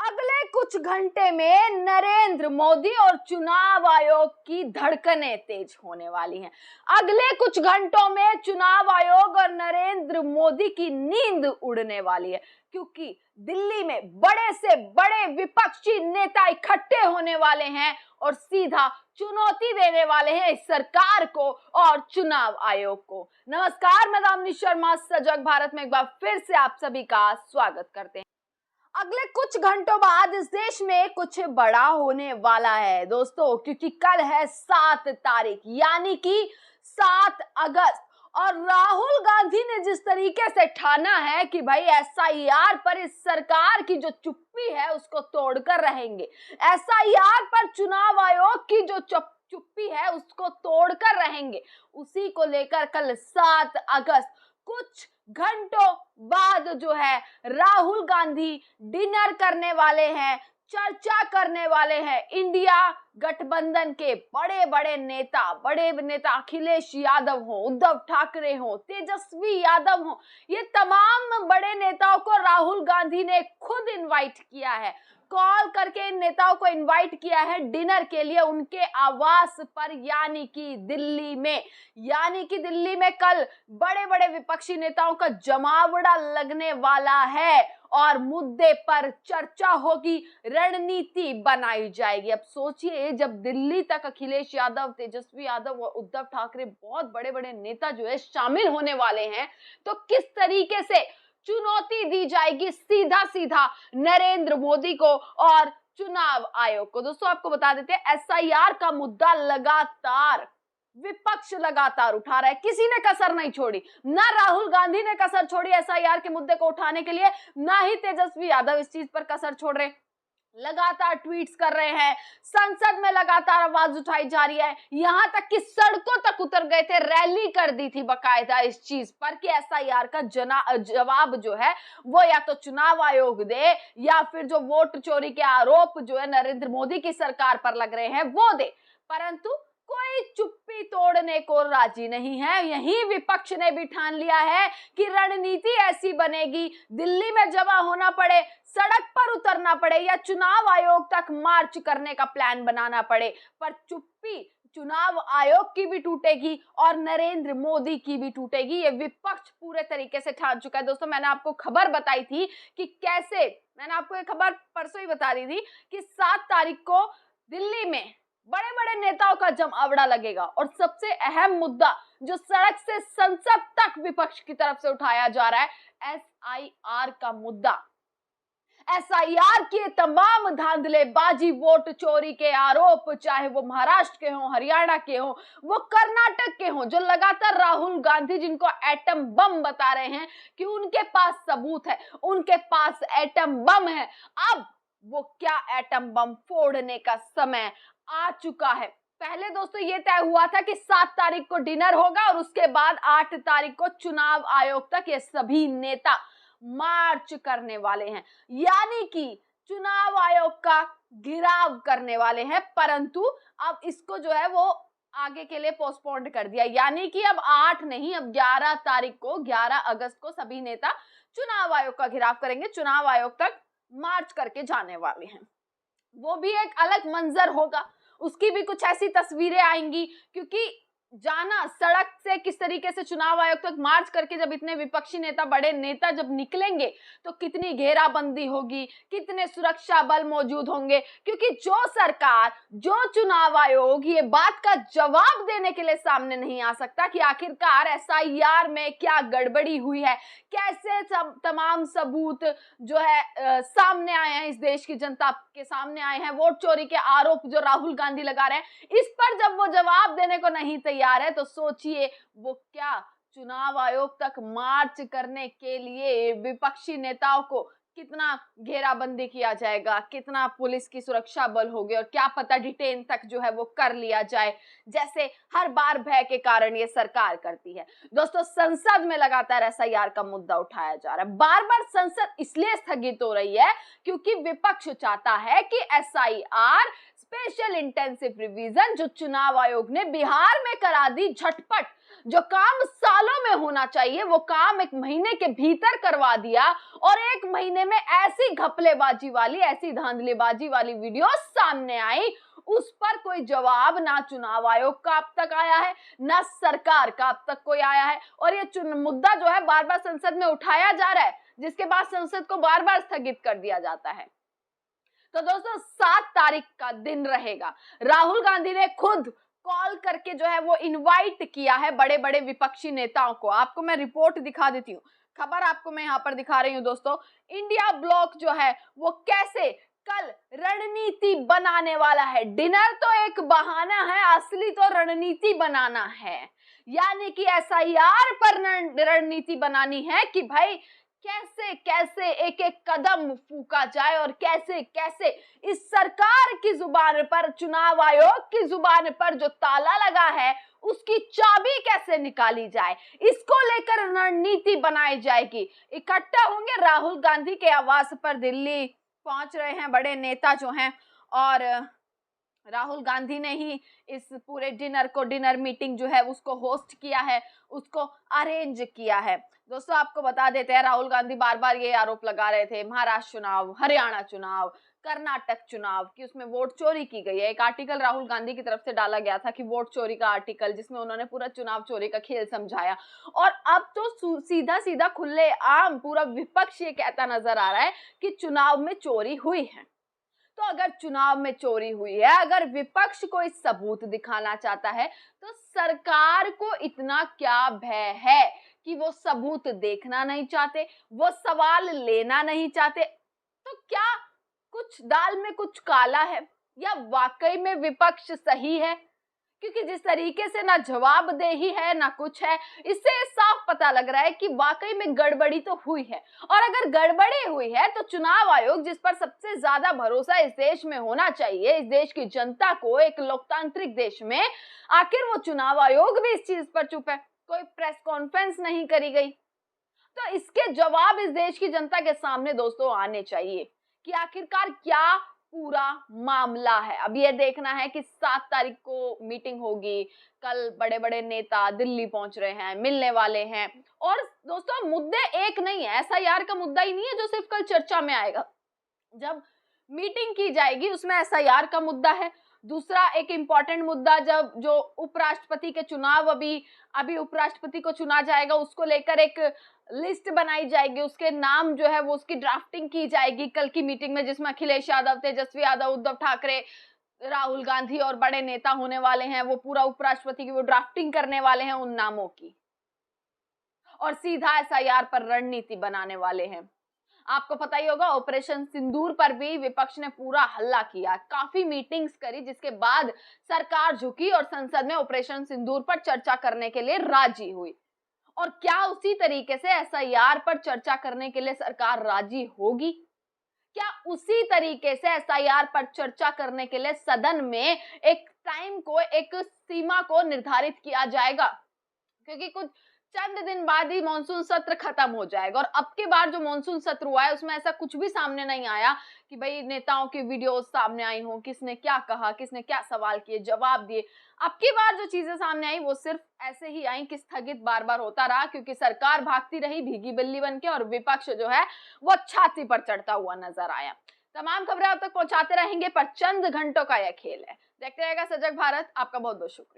अगले कुछ घंटे में नरेंद्र मोदी और चुनाव आयोग की धड़कनें तेज होने वाली हैं। अगले कुछ घंटों में चुनाव आयोग और नरेंद्र मोदी की नींद उड़ने वाली है, क्योंकि दिल्ली में बड़े से बड़े विपक्षी नेता इकट्ठे होने वाले हैं और सीधा चुनौती देने वाले हैं इस सरकार को और चुनाव आयोग को। नमस्कार, मैं दामिनी शर्मा सजग भारत में एक बार फिर से आप सभी का स्वागत करते हैं। अगले कुछ घंटों बाद इस देश में कुछ बड़ा होने वाला है दोस्तों, क्योंकि कल है 7 तारीख यानी कि 7 अगस्त और राहुल गांधी ने जिस तरीके से ठाना है कि भाई एसआईआर पर इस सरकार की जो चुप्पी है उसको तोड़कर रहेंगे, एसआईआर पर चुनाव आयोग की जो चुप्पी है उसको तोड़कर रहेंगे, उसी को लेकर कल 7 अगस्त कुछ घंटों बाद जो है राहुल गांधी डिनर करने वाले हैं, चर्चा करने वाले हैं। इंडिया गठबंधन के बड़े नेता अखिलेश यादव हो, उद्धव ठाकरे हो, तेजस्वी यादव हो, ये तमाम बड़े नेताओं को राहुल गांधी ने खुद इनवाइट किया है, कॉल करके इन नेताओं को इनवाइट किया है डिनर के लिए उनके आवास पर, यानी कि दिल्ली में कल बड़े विपक्षी नेताओं का जमावड़ा लगने वाला है और मुद्दे पर चर्चा होगी, रणनीति बनाई जाएगी। अब सोचिए, जब दिल्ली तक अखिलेश यादव, तेजस्वी यादव और उद्धव ठाकरे बहुत बड़े नेता जो है शामिल होने वाले हैं, तो किस तरीके से चुनौती दी जाएगी सीधा नरेंद्र मोदी को और चुनाव आयोग को। दोस्तों, आपको बता देते हैं, एसआईआर का मुद्दा विपक्ष लगातार उठा रहा है, किसी ने कसर नहीं छोड़ी, ना राहुल गांधी ने कसर छोड़ी एसआईआर के मुद्दे को उठाने के लिए, ना ही तेजस्वी यादव इस चीज पर कसर छोड़ रहे, लगातार ट्वीट्स कर रहे हैं, संसद में लगातार आवाज उठाई जा रही है, यहां तक कि सड़कों तक उतर गए थे, रैली कर दी थी बकायदा इस चीज पर कि एसआईआर का जवाब जो है वो या तो चुनाव आयोग दे या फिर जो वोट चोरी के आरोप जो है नरेंद्र मोदी की सरकार पर लग रहे हैं वो दे, परंतु कोई चुप्पी तोड़ने को राजी नहीं है। यही विपक्ष ने भी ठान लिया है कि रणनीति ऐसी बनेगी, दिल्ली में जमा होना पड़े, सड़क पर उतरना पड़े या चुनाव आयोग तक मार्च करने का प्लान बनाना पड़े, पर चुप्पी चुनाव आयोग की भी टूटेगी और नरेंद्र मोदी की भी टूटेगी। ये विपक्ष पूरे तरीके से ठान चुका है। दोस्तों, मैंने आपको खबर बताई थी कि कैसे, मैंने आपको ये खबर परसों ही बता दी थी कि 7 तारीख को दिल्ली में बड़े नेताओं का जमावड़ा लगेगा और सबसे अहम मुद्दा जो सड़क से संसद तक विपक्ष की तरफ से उठाया जा रहा है, एसआईआर का मुद्दा। एसआईआर के तमाम धांधलेबाजी, वोट चोरी के आरोप, चाहे वो महाराष्ट्र के हों, हरियाणा के हों, वो कर्नाटक के हों, जो लगातार राहुल गांधी जिनको एटम बम बता रहे हैं कि उनके पास सबूत है, उनके पास एटम बम है, अब वो क्या एटम बम फोड़ने का समय आ चुका है। पहले दोस्तों ये तय हुआ था कि 7 तारीख को डिनर होगा और उसके बाद 8 तारीख को चुनाव आयोग तक ये सभी नेता मार्च करने वाले हैं, यानी कि चुनाव आयोग का घेराव करने वाले हैं, परंतु अब इसको जो है वो आगे के लिए पोस्टपोन्ड कर दिया, यानी कि अब 8 नहीं, अब 11 तारीख को, 11 अगस्त को सभी नेता चुनाव आयोग का घेराव करेंगे, चुनाव आयोग तक मार्च करके जाने वाले हैं। वो भी एक अलग मंजर होगा, उसकी भी कुछ ऐसी तस्वीरें आएंगी, क्योंकि जाना सड़क से किस तरीके से चुनाव आयोग तक मार्च करके जब इतने विपक्षी नेता, बड़े नेता जब निकलेंगे तो कितनी घेराबंदी होगी, कितने सुरक्षा बल मौजूद होंगे, क्योंकि जो सरकार, जो चुनाव आयोग ये बात का जवाब देने के लिए सामने नहीं आ सकता कि आखिरकार एसआईआर में क्या गड़बड़ी हुई है, कैसे तमाम सबूत जो है सामने आए हैं, इस देश की जनता के सामने आए हैं, वोट चोरी के आरोप जो राहुल गांधी लगा रहे हैं, इस पर जब वो जवाब देने को नहीं तैयार है, तो सोचिए वो क्या चुनाव आयोग तक मार्च करने के लिए विपक्षी नेताओं को कितना घेराबंदी किया जाएगा, कितना पुलिस की सुरक्षा बल होगी और क्या पता डिटेन तक जो है वो कर लिया जाए, जैसे हर बार भय के कारण ये सरकार करती है। दोस्तों, संसद में लगातार एसआईआर का मुद्दा उठाया जा रहा है, बार बार संसद इसलिए स्थगित हो रही है क्योंकि विपक्ष चाहता है कि एसआईआर स्पेशल इंटेंसिव रिवीजन जो चुनाव आयोग ने बिहार में करा दी झटपट। जो काम सालों में होना चाहिए वो काम 1 महीने के भीतर करवा दिया, और 1 महीने में ऐसी घपलेबाजी वाली, ऐसी धांधलीबाजी वाली वीडियो सामने आई, उस पर कोई जवाब ना चुनाव आयोग का अब तक आया है, ना सरकार का अब तक कोई आया है। और ये मुद्दा जो है बार बार संसद में उठाया जा रहा है, जिसके बाद संसद को बार बार स्थगित कर दिया जाता है। तो दोस्तों 7 तारीख का दिन रहेगा। राहुल गांधी ने खुद कॉल करके जो है वो इनवाइट किया है बड़े बड़े विपक्षी नेताओं को। आपको मैं रिपोर्ट दिखा देती हूँ, खबर आपको मैं यहाँ पर दिखा रही हूँ दोस्तों। इंडिया ब्लॉक जो है वो कैसे कल रणनीति बनाने वाला है। डिनर तो एक बहाना है, असली तो रणनीति बनाना है। यानी कि एसआईआर पर रणनीति बनानी है कि भाई कैसे कैसे एक एक कदम फूका जाए, और कैसे कैसे इस सरकार की जुबान पर, चुनाव आयोग की जुबान पर जो ताला लगा है उसकी चाबी कैसे निकाली जाए, इसको लेकर रणनीति बनाई जाएगी। इकट्ठा होंगे राहुल गांधी के आवास पर, दिल्ली पहुंच रहे हैं बड़े नेता जो हैं, और राहुल गांधी ने ही इस पूरे डिनर मीटिंग जो है उसको होस्ट किया है, उसको अरेंज किया है। दोस्तों आपको बता देते हैं, राहुल गांधी बार बार ये आरोप लगा रहे थे महाराष्ट्र चुनाव, हरियाणा चुनाव, कर्नाटक चुनाव की उसमें वोट चोरी की गई है। एक आर्टिकल राहुल गांधी की तरफ से डाला गया था कि वोट चोरी का आर्टिकल, जिसमें उन्होंने पूरा चुनाव चोरी का खेल समझाया। और अब तो सीधा सीधा खुले आम पूरा विपक्ष ये कहता नजर आ रहा है कि चुनाव में चोरी हुई है। तो अगर चुनाव में चोरी हुई है, अगर विपक्ष कोई सबूत दिखाना चाहता है, तो सरकार को इतना क्या भय है कि वो सबूत देखना नहीं चाहते, वो सवाल लेना नहीं चाहते? तो क्या कुछ दाल में कुछ काला है, या वाकई में विपक्ष सही है? क्योंकि जिस तरीके से ना जवाबदेही है ना कुछ है, इससे साफ पता लग रहा है कि वाकई में गड़बड़ी तो हुई है। और अगर गड़बड़ी हुई है तो चुनाव आयोग, जिस पर सबसे ज्यादा भरोसा इस देश में होना चाहिए, इस देश की जनता को, एक लोकतांत्रिक देश में, आखिर वो चुनाव आयोग भी इस चीज पर चुप है। कोई प्रेस कॉन्फ्रेंस नहीं करी गई। तो इसके जवाब इस देश की जनता के सामने दोस्तों आने चाहिए कि आखिरकार क्या पूरा मामला है। अब ये देखना है कि 7 तारीख को मीटिंग होगी, कल बड़े बड़े नेता दिल्ली पहुंच रहे हैं, मिलने वाले हैं। और दोस्तों मुद्दे एक नहीं है, एसआईआर का मुद्दा ही नहीं है जो सिर्फ कल चर्चा में आएगा। जब मीटिंग की जाएगी उसमें एसआईआर का मुद्दा है। दूसरा एक इंपॉर्टेंट मुद्दा, जब जो उपराष्ट्रपति के चुनाव, अभी उपराष्ट्रपति को चुना जाएगा, उसको लेकर एक लिस्ट बनाई जाएगी, उसके नाम जो है वो उसकी ड्राफ्टिंग की जाएगी कल की मीटिंग में, जिसमें अखिलेश यादव, तेजस्वी यादव, उद्धव ठाकरे, राहुल गांधी और बड़े नेता होने वाले हैं। वो पूरा उपराष्ट्रपति की वो ड्राफ्टिंग करने वाले हैं उन नामों की, और सीधा एसआईआर पर रणनीति बनाने वाले हैं। आपको पता ही होगा ऑपरेशन सिंदूर पर भी विपक्ष ने पूरा हल्ला किया, काफी मीटिंग्स करी, जिसके बाद सरकार झुकी और संसद में ऑपरेशन सिंदूर पर चर्चा करने के लिए राजी हुई। और क्या उसी तरीके से एसआईआर पर चर्चा करने के लिए सरकार राजी होगी? क्या उसी तरीके से एसआईआर पर चर्चा करने के लिए सदन में एक टाइम को, एक सीमा को निर्धारित किया जाएगा? क्योंकि कुछ चंद दिन बाद ही मॉनसून सत्र खत्म हो जाएगा, और अब के बार जो मॉनसून सत्र हुआ है उसमें ऐसा कुछ भी सामने नहीं आया कि भाई नेताओं की वीडियोस सामने आई हो, किसने क्या कहा, किसने क्या सवाल किए, जवाब दिए। अब की बार जो चीजें सामने आई वो सिर्फ ऐसे ही आई कि स्थगित बार बार होता रहा, क्योंकि सरकार भागती रही भीगी बिल्ली बनके, और विपक्ष जो है वो छाती पर चढ़ता हुआ नजर आया। तमाम खबरें आप तक पहुंचाते रहेंगे, पर चंद घंटों का यह खेल है। देखते रहेगा सजग भारत। आपका बहुत बहुत शुक्रिया।